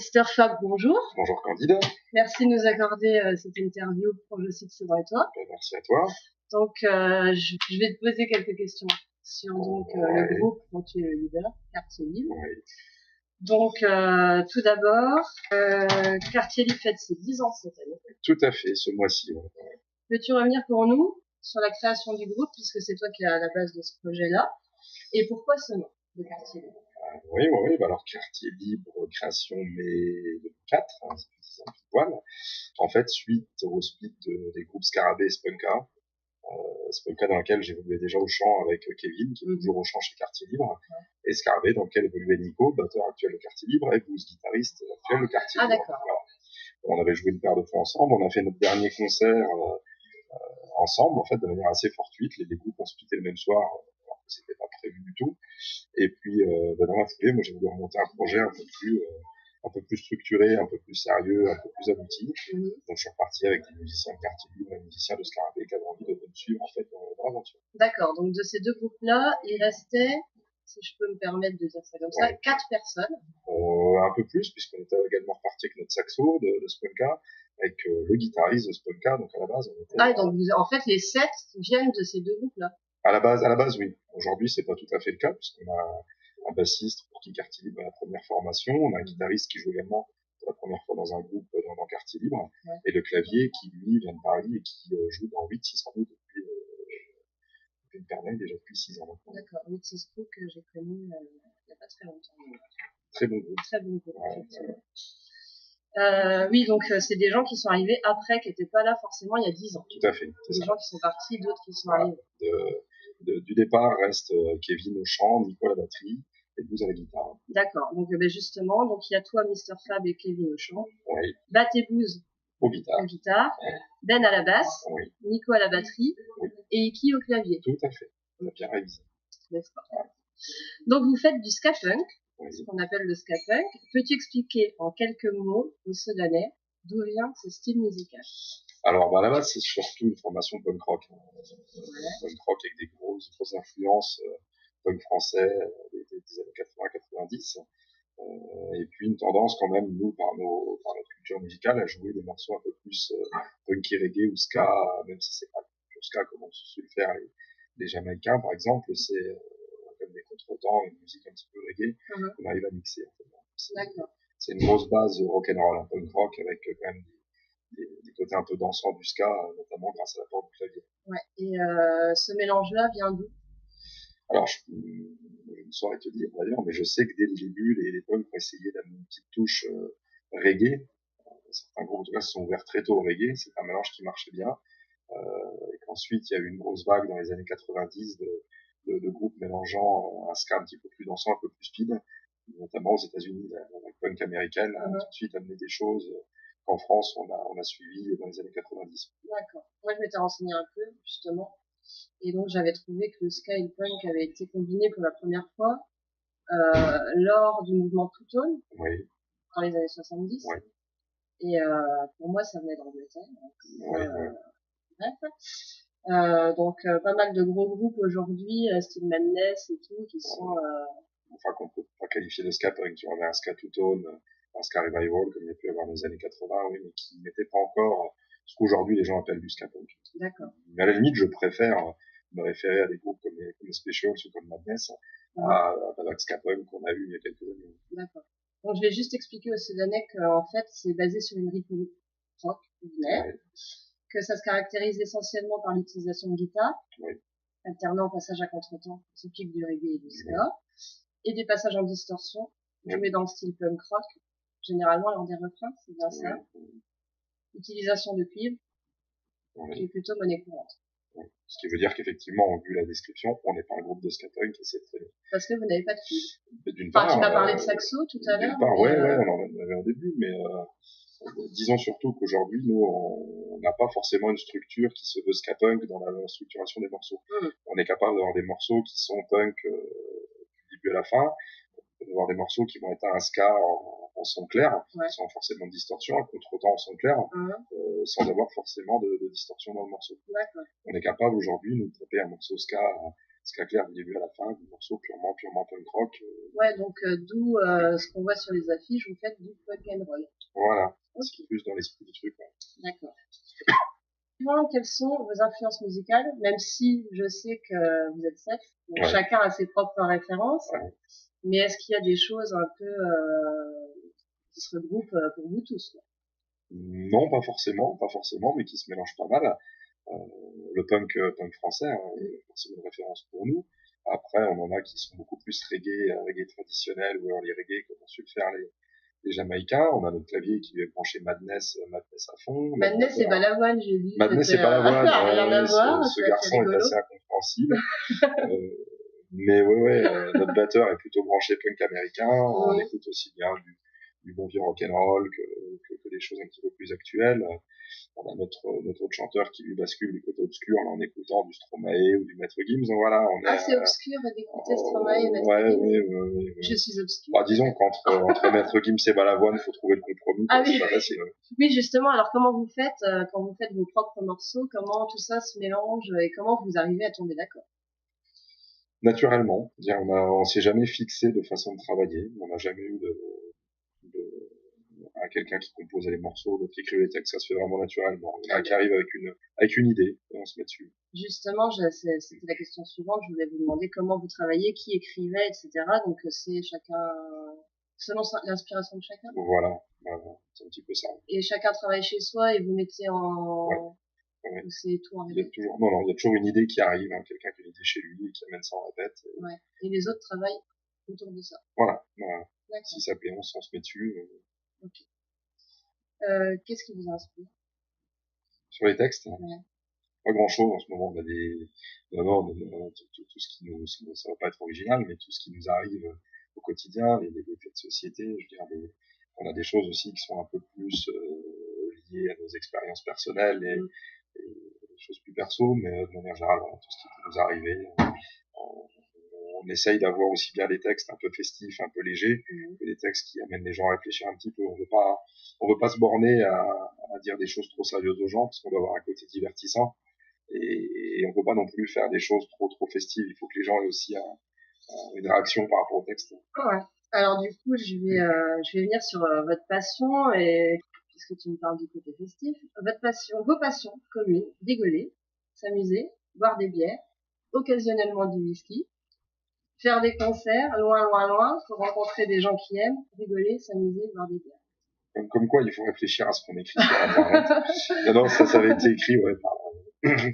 Mr. Fab, bonjour. Bonjour Candide. Merci de nous accorder cette interview pour Je sais que c'est vrai toi. Merci à toi. Donc, je vais te poser quelques questions sur le groupe dont tu es le leader, Quartier Libre. Oui. Donc, tout d'abord, Quartier Libre fête ses 10 ans cette année. Tout à fait, ce mois-ci. Ouais. Peux-tu revenir pour nous sur la création du groupe, puisque c'est toi qui es à la base de ce projet-là, et pourquoi ce nom de Quartier Libre? Oui. Alors, Quartier Libre, création mai 2004, ça fait 10 ans pile poil. En fait, suite au split des groupes Scarabée et Spunka, Spunka dans lequel j'évoluais déjà au chant avec Kevin, qui est toujours au chant chez Quartier Libre, et Scarabée dans lequel évoluait Nico, batteur actuel de Quartier Libre, et Blues, guitariste actuel de Quartier Libre. D'accord. Voilà. On avait joué une paire de fois ensemble, on a fait notre dernier concert ensemble, en fait, de manière assez fortuite. Les groupes ont splitté le même soir, alors que c'était pas prévu du tout. Et puis, dans la foulée, moi, j'ai voulu remonter un projet un peu plus structuré, un peu plus sérieux, un peu plus abouti. Donc, je suis reparti avec des musiciens de Quartier Libre, des musiciens de Scarabée qui avaient envie de me suivre, en fait, dans l'aventure. D'accord. Donc, de ces deux groupes-là, il restait, si je peux me permettre de dire ça comme ça, 4 personnes. Un peu plus, puisqu'on était également reparti avec notre saxo de Spunka, avec le guitariste de Spunka, donc à la base, on était... donc en fait, les 7 viennent de ces deux groupes-là. À la base, oui. Aujourd'hui, c'est pas tout à fait le cas, puisqu'on a un bassiste pour qui Quartier Libre est la première formation, on a un guitariste qui joue également pour la première fois dans un groupe dans Quartier Libre, et le clavier qui, lui, vient de Paris et qui joue dans 8-6 groupes depuis une pernelle, déjà depuis 6 ans maintenant. D'accord, 8-6 groupes que j'ai connu il n'y a pas très longtemps. Très bon groupe. Très bon groupe, oui, donc c'est des gens qui sont arrivés après, qui n'étaient pas là forcément il y a 10 ans. Tout à fait. Des gens qui sont partis, d'autres qui sont arrivés. Du départ reste Kevin au chant, Nico à la batterie et Blues à la guitare. D'accord, donc justement, donc il y a toi, Mr. Fab et Kevin au chant. Oui. Bat et Blues au guitare. Ben à la basse, Nico à la batterie et Iki au clavier. Tout à fait, on a bien révisé. N'est-ce pas? Donc vous faites du ska punk, ce qu'on appelle le ska punk. Peux-tu expliquer en quelques mots aux Sedanais d'où vient ce style musical? Alors, à la base, c'est surtout une formation punk rock. Punk rock avec des grosses influences punk français des années 80-90. Et puis une tendance quand même, nous, par notre culture musicale, à jouer des morceaux un peu plus punky reggae ou ska, même si c'est pas pur ska comme on su le faire les Jamaïcains, par exemple, c'est comme des contretemps, une musique un petit peu reggae, qu'on arrive à mixer. En fait. C'est une grosse base rock'n'roll, un punk rock avec quand même des côtés un peu dansants du ska, notamment grâce à l'apport du clavier. Ouais. Et ce mélange-là vient d'où? Alors, je ne saurais te dire d'ailleurs, mais je sais que dès le début, les punks ont essayé d'amener une petite touche reggae. Certains groupes, en tout cas, se sont ouverts très tôt au reggae. C'est un mélange qui marchait bien. Et qu'ensuite, il y a eu une grosse vague dans les années 90 de groupes mélangeant un ska un petit peu plus dansant, un peu plus speed, notamment aux États-Unis. La punk américaine a tout de suite amené des choses qu'en France, on a suivi dans les années 90. D'accord. Moi, je m'étais renseigné un peu, justement. Et donc, j'avais trouvé que le ska et le punk avaient été combinés pour la première fois lors du mouvement Two Tone, dans les années 70. Et pour moi, ça venait d'Angleterre. Donc, pas mal de gros groupes aujourd'hui, Steel Madness et tout, qui sont... Enfin, qu'on peut pas qualifier de ska punk. On avait un ska Two Tone, un ska revival, comme il y a pu avoir dans les années 80, oui, mais qui n'était pas encore ce qu'aujourd'hui les gens appellent du ska punk. D'accord. Mais à la limite, je préfère me référer à des groupes comme les Specials ou comme Madness, à la ska punk qu'on a eu il y a quelques années. D'accord. Donc, je vais juste expliquer aux Soudanais qu'en fait, c'est basé sur une rythmique rock, que ça se caractérise essentiellement par l'utilisation de guitare, alternant passage à contretemps, typique du reggae et du ska, et des passages en distorsion, joués dans le style punk rock, généralement lors des refrains, c'est bien ça. Utilisation de cuivre, qui est plutôt monnaie courante. Ce qui veut dire qu'effectivement, vu la description, on n'est pas un groupe de ska punk et c'est très bien. Parce que vous n'avez pas de cuivre. D'une part, tu m'as parlé de saxo tout à l'heure. D'une part, ouais, on en avait au début, mais disons surtout qu'aujourd'hui, nous, on n'a pas forcément une structure qui se veut ska punk dans la structuration des morceaux. On est capable d'avoir des morceaux qui sont punk du début à la fin, d'avoir des morceaux qui vont être un ska en son clair, sans forcément de distorsion, un contretemps en son clair, sans avoir forcément de distorsion dans le morceau. On est capable aujourd'hui de nous taper un morceau ska clair du début à la fin, du morceau purement punk rock. Ouais, donc d'où ce qu'on voit sur les affiches, vous faites du punk and roll. Voilà, c'est plus dans l'esprit du truc. Ouais. D'accord. Quelles sont vos influences musicales, même si je sais que vous êtes 7, donc chacun a ses propres références, mais est-ce qu'il y a des choses un peu qui se regroupent pour vous tous? Non, pas forcément, mais qui se mélangent pas mal. Le punk français est forcément une référence pour nous. Après, on en a qui sont beaucoup plus reggae traditionnel ou early reggae, comme ont su le faire les Jamaïcains. On a notre clavier qui lui est branché Madness à fond. Madness et Balavoine, j'ai vu. Madness et Balavoine, rien à voir, ce garçon est assez incompréhensible. Mais notre batteur est plutôt branché punk américain. On écoute aussi bien du bon vieux rock'n'roll que des choses un petit peu plus actuelles. On a notre autre chanteur qui lui bascule du côté obscur en écoutant du Stromae ou du Maître Gims. Donc voilà, on est. C'est obscur d'écouter Stromae et Maître Gims. Oui. Je suis obscur. Bah, disons qu'entre Maître Gims et Balavoine, il faut trouver le compromis. C'est pas facile. Oui, justement. Alors, comment vous faites quand vous faites vos propres morceaux? Comment tout ça se mélange et comment vous arrivez à tomber d'accord? Naturellement. On s'est jamais fixé de façon de travailler. On n'a jamais eu à quelqu'un qui composait les morceaux, l'autre qui écrivait les textes, ça se fait vraiment naturellement. Il y en a qui arrive avec une idée et on se met dessus. Justement, c'était la question suivante. Je voulais vous demander comment vous travaillez, qui écrivait, etc. Donc c'est chacun selon l'inspiration de chacun. Voilà, c'est un petit peu ça. Et chacun travaille chez soi et vous mettez en ou c'est tout en répète. Il y a toujours une idée qui arrive, quelqu'un qui a une idée chez lui et qui amène ça en répète. Et les autres travaillent autour de ça. Voilà. Si ça plaît, on se met dessus. Ok. Qu'est-ce qui vous inspire? Sur les textes? Pas grand chose en ce moment. On a tout ce qui nous, ça va pas être original, mais tout ce qui nous arrive au quotidien, les faits de société, je veux dire, on a des choses aussi qui sont un peu plus liées à nos expériences personnelles et des choses plus perso, mais de manière générale, tout ce qui peut nous arriver. On essaye d'avoir aussi bien des textes un peu festifs, un peu légers, que des textes qui amènent les gens à réfléchir un petit peu. On veut pas se borner à dire des choses trop sérieuses aux gens, parce qu'on doit avoir un côté divertissant. Et on peut pas non plus faire des choses trop festives. Il faut que les gens aient aussi une réaction par rapport au texte. Ouais. Alors du coup, je vais venir sur votre passion et puisque tu me parles du côté festif, vos passions communes, rigoler, s'amuser, boire des bières, occasionnellement du whisky, faire des concerts loin, pour rencontrer des gens qui aiment, rigoler, s'amuser, boire des bières. Comme quoi, il faut réfléchir à ce qu'on écrit sur Internet. Non, ça avait été écrit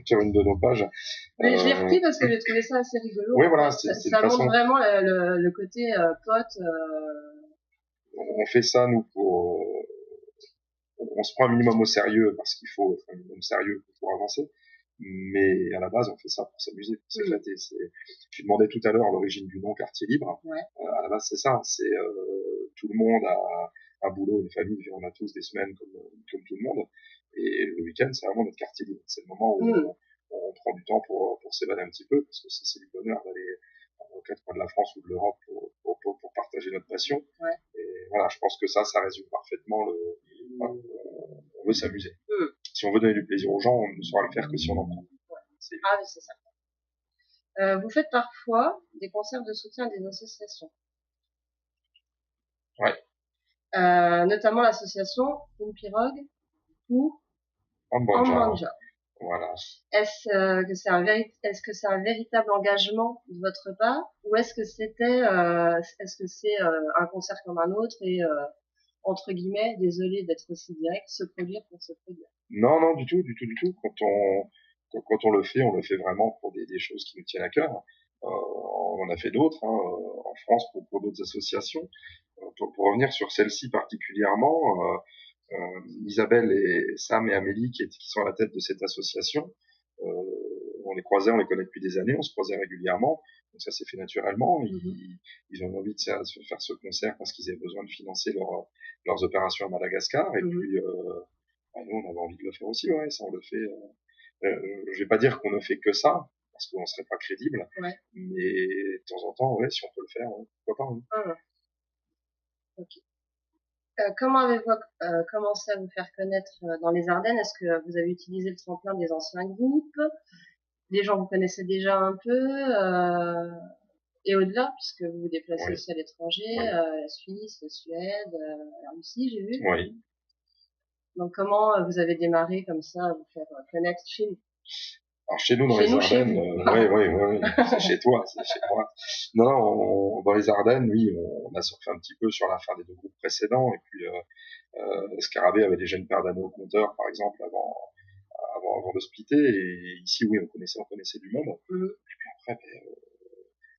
sur une de nos pages. Mais je l'ai repris parce que j'ai trouvé ça assez rigolo. Oui, voilà, ça montre vraiment le côté pote. On fait ça, nous, on se prend un minimum au sérieux parce qu'il faut être un minimum sérieux pour avancer. Mais à la base, on fait ça pour s'amuser, pour s'éclater. Je demandais tout à l'heure l'origine du nom Quartier Libre. À la base, c'est ça. C'est tout le monde a un boulot, une famille, on a tous des semaines comme tout le monde. Et le week-end, c'est vraiment notre quartier libre. C'est le moment où on prend du temps pour s'évader un petit peu, parce que c'est du bonheur d'aller aux quatre coins de la France ou de l'Europe pour partager notre passion. Et voilà, je pense que ça résume parfaitement on veut s'amuser. Si on veut donner du plaisir aux gens, on ne saura le faire que si on en prend. C'est ça. Vous faites parfois des concerts de soutien à des associations. Notamment l'association Une Pirogue ou Ambanja. Voilà. Est-ce que c'est un véritable engagement de votre part ou est-ce que c'est un concert comme un autre et entre guillemets, désolé d'être aussi direct, se produire pour se produire? Non, du tout. Quand on le fait vraiment pour des choses qui nous tiennent à cœur. On en a fait d'autres en France pour d'autres associations. Pour revenir sur celle-ci particulièrement, Isabelle et Sam et Amélie qui sont à la tête de cette association, on les croisait, on les connaît depuis des années, on se croisait régulièrement, donc ça s'est fait naturellement. Ils ont envie de faire ce concert parce qu'ils avaient besoin de financer leurs opérations à Madagascar, et puis nous on avait envie de le faire aussi, ça on le fait. Je vais pas dire qu'on ne fait que ça, parce qu'on serait pas crédible, mais de temps en temps, si on peut le faire, pourquoi pas. Ok. Comment avez-vous commencé à vous faire connaître dans les Ardennes? Est-ce que vous avez utilisé le tremplin des anciens groupes? les gens vous connaissaient déjà un peu, et au-delà, puisque vous vous déplacez aussi à l'étranger, la Suisse, la Suède, la Russie, j'ai vu. Oui. Donc comment vous avez démarré comme ça à vous faire connaître chez nous? Alors chez nous dans les Ardennes, oui, c'est chez toi, c'est chez moi. Non, dans les Ardennes, oui, on a surfé un petit peu sur la fin des 2 groupes précédents, et puis Scarabée avait déjà une paire d'anneaux au compteur, par exemple, avant de splitter, et ici, oui, on connaissait du monde. Et puis après,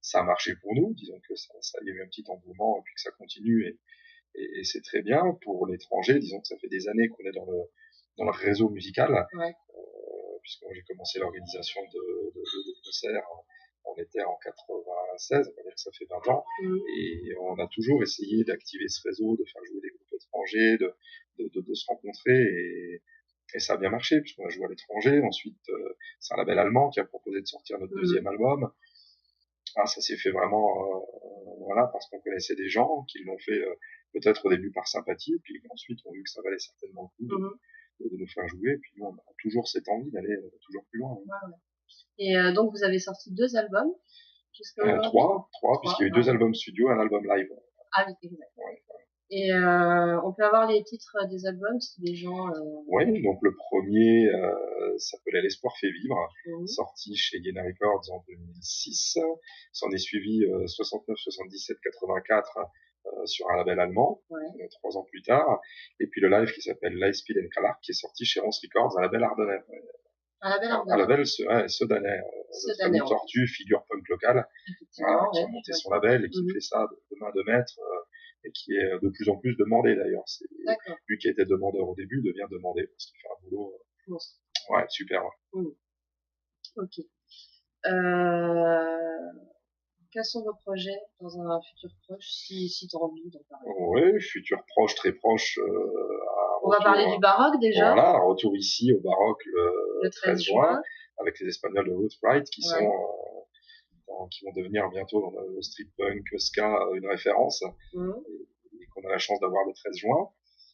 ça a marché pour nous, disons que ça y a eu un petit engouement, et puis que ça continue, et c'est très bien. Pour l'étranger, disons que ça fait des années qu'on est dans le réseau musical. Puisque j'ai commencé l'organisation de concerts, on était en 96, on va dire que ça fait 20 ans, et on a toujours essayé d'activer ce réseau, de faire jouer des groupes étrangers, de se rencontrer, et ça a bien marché, puisqu'on a joué à l'étranger. Ensuite, c'est un label allemand qui a proposé de sortir notre 2e album. Ah, ça s'est fait vraiment, voilà, parce qu'on connaissait des gens qui l'ont fait peut-être au début par sympathie, puis ensuite on a vu que ça valait certainement le coup de nous faire jouer, et puis nous on a toujours cette envie d'aller toujours plus loin. Et donc vous avez sorti 2 albums jusqu'à aujourd'hui? 3, puisqu'il y a eu 2 albums studio et un album live. Ah oui, exact. Et on peut avoir les titres des albums si les gens... Oui, donc le premier s'appelait L'espoir fait vivre, sorti chez Yéna Records en 2006. S'en est suivi 69, 77, 84 sur un label allemand, 3 ans plus tard. Et puis le live qui s'appelle Lightspeed and Kalark, qui est sorti chez Rance Records, un label ardennais. Un label Sedanais, famille Tortue, figure punk locale, qui a monté son label et qui fait ça de main de maître, et qui est de plus en plus demandé d'ailleurs. Lui qui était demandeur au début devient demandé parce qu'il fait un boulot super. Ok. Quels sont vos projets dans un futur proche, si tu as envie d'en parler? Oui, futur proche, très proche. On va parler du baroque déjà. Voilà, retour ici au baroque le 13 juin, avec les Espagnols de Rootsprite qui vont devenir bientôt dans le street punk, ska, une référence, et qu'on a la chance d'avoir le 13 juin.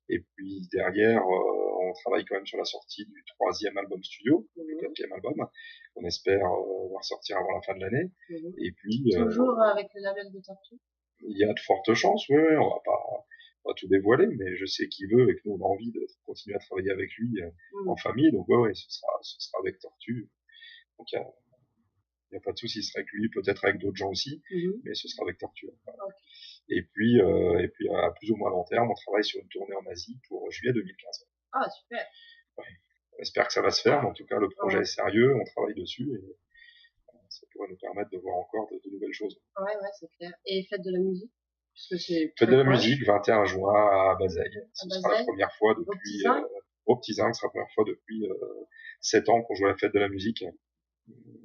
Et puis derrière, on travaille quand même sur la sortie du 3e album studio, le 4e album, qu'on espère voir sortir avant la fin de l'année. Et puis toujours avec le label de Tortue? Il y a de fortes chances, oui, on va pas tout dévoiler, mais je sais qu'il veut et que nous on a envie de continuer à travailler avec lui en famille, donc ce sera avec Tortue. Donc il y a pas de souci, ce sera avec lui, peut-être avec d'autres gens aussi, mais ce sera avec Tortue. Et puis à plus ou moins long terme, on travaille sur une tournée en Asie pour juillet 2015. Ah, super. Ouais. On espère que ça va se faire, mais en tout cas, le projet est sérieux, on travaille dessus, et ça pourrait nous permettre de voir encore de nouvelles choses. Ouais, c'est clair. Et Fête de la musique? Fête de la musique, 21 juin à Bazeilles. Ce sera la première fois depuis, au Petit Zinc, ce sera la première fois depuis 7 ans qu'on joue à la Fête de la musique.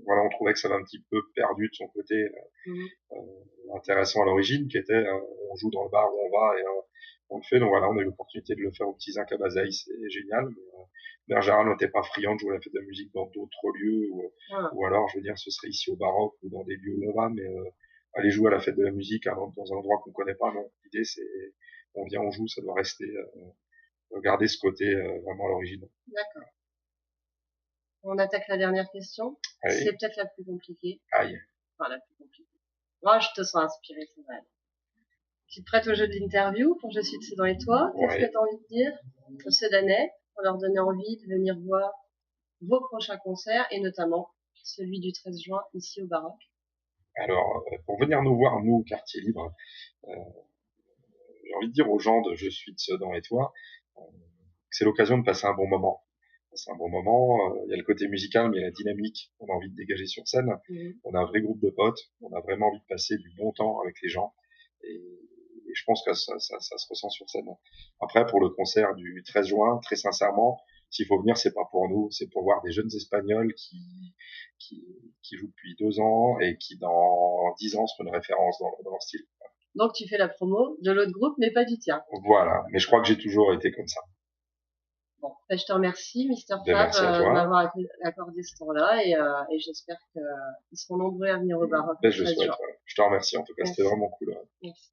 Voilà, on trouvait que ça avait un petit peu perdu de son côté intéressant à l'origine, qui était on joue dans le bar où on va et on le fait. Donc voilà, on a eu l'opportunité de le faire au Petit Zinc à Bazeilles, c'est génial. Mais en général, on n'était pas friand de jouer à la Fête de la musique dans d'autres lieux, ou alors, je veux dire, ce serait ici au baroque ou dans des lieux où on va, mais aller jouer à la Fête de la musique dans un endroit qu'on connaît pas, non. L'idée, c'est on vient, on joue, ça doit rester, garder ce côté vraiment à l'origine. D'accord. On attaque la dernière question. Allez. C'est peut-être la plus compliquée. Aïe. Enfin, la plus compliquée. Moi, je te sens inspiré, ça va aller. Tu te prêtes au jeu de l'interview pour Je suis dans les toits. Qu'est-ce que tu as envie de dire aux Sedanais pour leur donner envie de venir voir vos prochains concerts et notamment celui du 13 juin ici au baroque? Alors, pour venir nous voir, nous, Quartier Libre, j'ai envie de dire aux gens de Je suis de Sedan et toi, c'est l'occasion de passer un bon moment. C'est un bon moment, il y a le côté musical, mais il y a la dynamique qu'on a envie de dégager sur scène. On a un vrai groupe de potes, on a vraiment envie de passer du bon temps avec les gens, et je pense que ça se ressent sur scène. Après, pour le concert du 13 juin, très sincèrement, s'il faut venir, c'est pas pour nous, c'est pour voir des jeunes Espagnols qui jouent depuis 2 ans et qui dans 10 ans seront une référence dans leur style. Donc tu fais la promo de l'autre groupe, mais pas du tien. Voilà, mais je crois que j'ai toujours été comme ça. Bon, je te remercie, Mister Fab, de m'avoir accordé ce temps-là, et j'espère qu'ils seront nombreux à venir au baroque. Je le souhaite. Je te remercie, en tout cas, c'était vraiment cool. Merci.